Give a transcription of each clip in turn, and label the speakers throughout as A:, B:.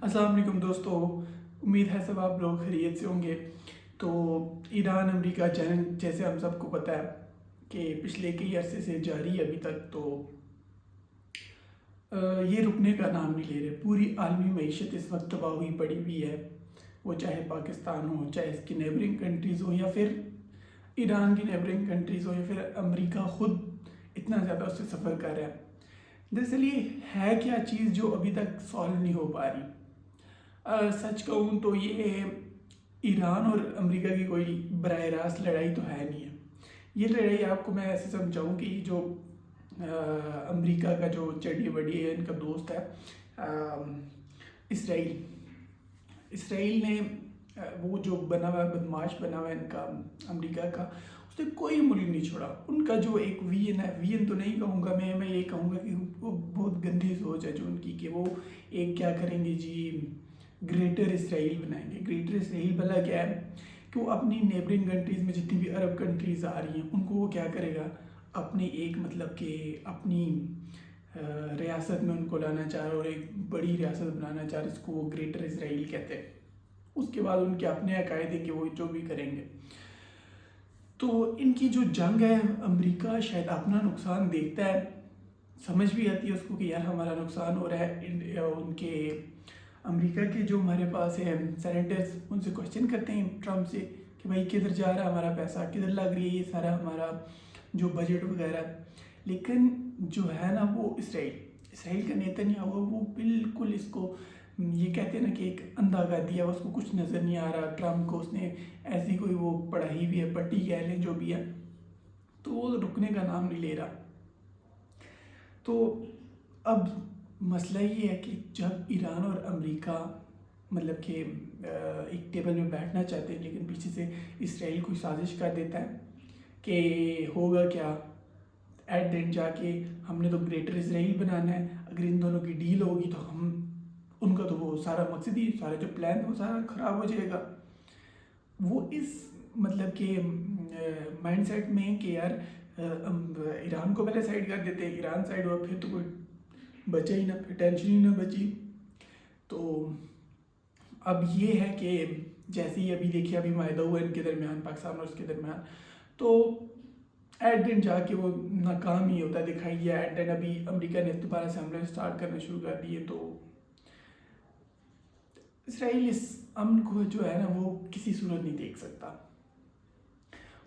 A: अस्सलाम वालेकुम दोस्तों, उम्मीद है सब आप लोग खैरियत से होंगे। तो ईरान अमेरिका जंग जैसे हम सबको पता है कि पिछले कई अरसे से जारी है अभी तक। तो ये रुकने का नाम नहीं ले रहे। पूरी आलमी मईशत इस वक्त तबाह हुई पड़ी हुई है, वो चाहे पाकिस्तान हो, चाहे इसकी नेबरिंग कंट्रीज़ हो, या फिर ईरान की नेबरिंग कंट्रीज़ हो, या फिर अमेरिका ख़ुद इतना ज़्यादा उससे सफ़र कर रहा है। दरअसल ये है क्या चीज़ जो अभी तक सॉल्व नहीं हो पा रही। सच कहूँ तो ये ईरान और अमेरिका की कोई बराह रास्त लड़ाई तो है नहीं है। ये लड़ाई आपको मैं ऐसे समझाऊँ कि जो अमेरिका का जो चडी बड़ी है, इनका दोस्त है इसराइल ने वो जो बना हुआ बदमाश बना हुआ है इनका अमेरिका का, उसने कोई मुल्क नहीं छोड़ा। उनका जो एक विजन है, विजन तो नहीं कहूँगा मैं ये कहूँगा कि वो बहुत गंदी सोच है जो उनकी, कि वो एक क्या करेंगे जी, ग्रेटर इसराइल बनाएंगे। ग्रेटर इसराइल भला क्या है कि वो अपनी नेबरिंग कंट्रीज़ में जितनी भी अरब कंट्रीज़ आ रही हैं उनको वो क्या करेगा, अपने एक मतलब कि अपनी रियासत में उनको लाना चाह रहा है और एक बड़ी रियासत बनाना चाह रहा है, इसको वो ग्रेटर इसराइल कहते हैं। उसके बाद उनके अपने अकायदे हैं कि वो जो भी करेंगे। तो इनकी जो जंग है, अमेरिका शायद अपना नुकसान देखता है, समझ भी आती है उसको कि यार हमारा नुकसान हो रहा है। उनके अमेरिका के जो हमारे पास है सेनेटर्स, उनसे क्वेश्चन करते हैं ट्रम्प से कि भाई किधर जा रहा है हमारा पैसा, किधर लग रही है ये सारा हमारा जो बजट वगैरह। लेकिन जो है ना वो इसराइल का नेता नहीं हुआ, वो बिल्कुल इसको ये कहते हैं ना कि एक अंधा कर दिया, उसको कुछ नज़र नहीं आ रहा। ट्रम्प को उसने ऐसी कोई वो पढ़ाई भी है, पट्टी कह लें जो भी है, तो वो रुकने का नाम नहीं ले रहा। तो अब मसला ये है कि जब ईरान और अमेरिका मतलब कि एक टेबल में बैठना चाहते हैं, लेकिन पीछे से इसराइल कोई साजिश कर देता है कि होगा क्या, एट द एंड जाके हमने तो ग्रेटर इसराइल बनाना है, अगर इन दोनों की डील होगी तो हम उनका तो वो सारा मकसद ही, सारा जो प्लान है वो सारा ख़राब हो जाएगा। वो इस मतलब के माइंडसेट में कि यार ईरान को पहले साइड कर देते हैं, ईरान साइड हुआ फिर तो कोई बचा ही ना, फिर टेंशन ही ना बची। तो अब ये है कि जैसे ही अभी देखिए अभी माहिदा हुआ इनके दरमियान, पाकिस्तान और उसके दरमियान, तो एट दिन जाके वो नाकाम ही होता दिखाई दिया। एट दिन अभी अमेरिका ने दोबारा से हमले स्टार्ट करना शुरू कर दिए। तो इसराइल इस अमन को जो है ना वो किसी सूरत नहीं देख सकता।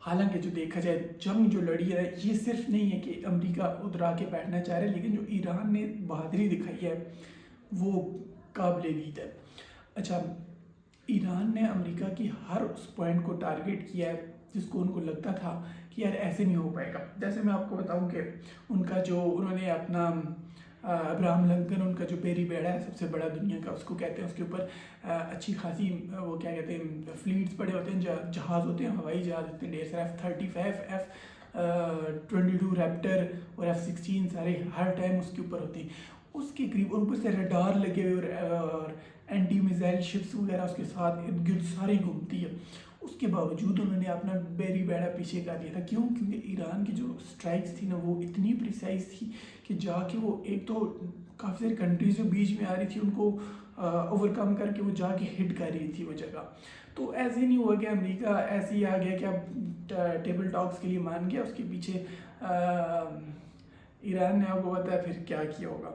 A: हालांकि जो देखा जाए जंग जो लड़ी है ये सिर्फ नहीं है कि अमेरिका उधर आके बैठना चाह रहा है, लेकिन जो ईरान ने बहादुरी दिखाई है वो काबिल-ए-दीद है। अच्छा, ईरान ने अमेरिका की हर उस पॉइंट को टारगेट किया है जिसको उनको लगता था कि यार ऐसे नहीं हो पाएगा। जैसे मैं आपको बताऊं कि उनका जो उन्होंने अपना अब्राहम लिंकन, उनका जो बेरी बेड़ा है सबसे बड़ा दुनिया का, उसको कहते हैं, उसके ऊपर अच्छी खासी वो क्या कहते हैं फ्लीट्स पड़े होते हैं, जहाज़ होते हैं, हवाई जहाज़ होते हैं ढेर सारे, F-35, F-22 रैप्टर और F-16 सारे हर टाइम उसके ऊपर होते हैं। उसके करीब ऊपर से रडार लगे हुए और एंटी मिसाइल शिप्स वगैरह उसके साथ इर्द गिर्द सारी घूमती है। उसके बावजूद उन्होंने अपना बेरी बेड़ा पीछे कर दिया था। क्यों? क्योंकि ईरान की जो स्ट्राइक्स थी ना वो इतनी प्रिसाइज थी कि जाके वो एक तो काफ़ी सारी कंट्रीज जो बीच में आ रही थी उनको ओवरकम करके वो जाके हिट कर रही थी वो जगह। तो ऐसे नहीं हुआ कि अमेरिका ऐसे ही आ गया कि अब टेबल टॉक्स के लिए मान गया, उसके पीछे ईरान ने आपको पता है फिर क्या किया होगा।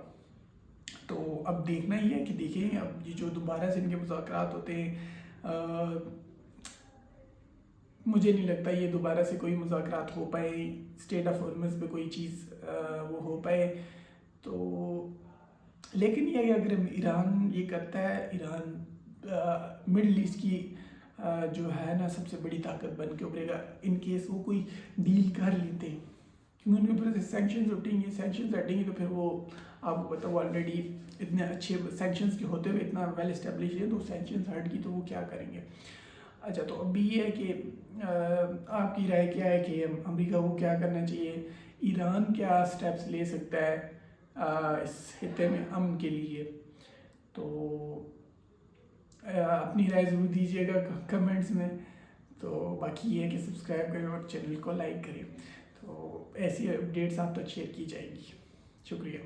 A: तो अब देखना ही है कि देखें अब ये जो दोबारा से इनके मुज़ाकरात होते हैं, मुझे नहीं लगता ये दोबारा से कोई मुज़ाकरात हो पाए, स्टेट ऑफ हॉर्मज़ पे कोई चीज़ वो हो पाए। तो लेकिन ये कि अगर ईरान ये करता है, ईरान मिडल ईस्ट की जो है ना सबसे बड़ी ताकत बन के उभरेगा इन केस वो कोई डील कर लेते हैं, क्योंकि उनके ऊपर से सैंक्शंस उठेंगे, सैंक्शंस हटेंगे तो फिर वो आपको पता वो ऑलरेडी इतने अच्छे सैंक्शंस के होते हुए इतना वेल इस्टेब्लिश है, तो सैंक्शंस हट गई तो वो क्या करेंगे। अच्छा, तो अभी ये है कि आपकी राय क्या है कि अमेरिका को क्या करना चाहिए, ईरान क्या स्टेप्स ले सकता है इस खित्ते में अमन के लिए। तो अपनी राय ज़रूर दीजिएगा कमेंट्स में। तो बाकी ये है कि सब्सक्राइब करें और चैनल को लाइक करें, तो ऐसी अपडेट्स आप तक शेयर की जाएगी। शुक्रिया।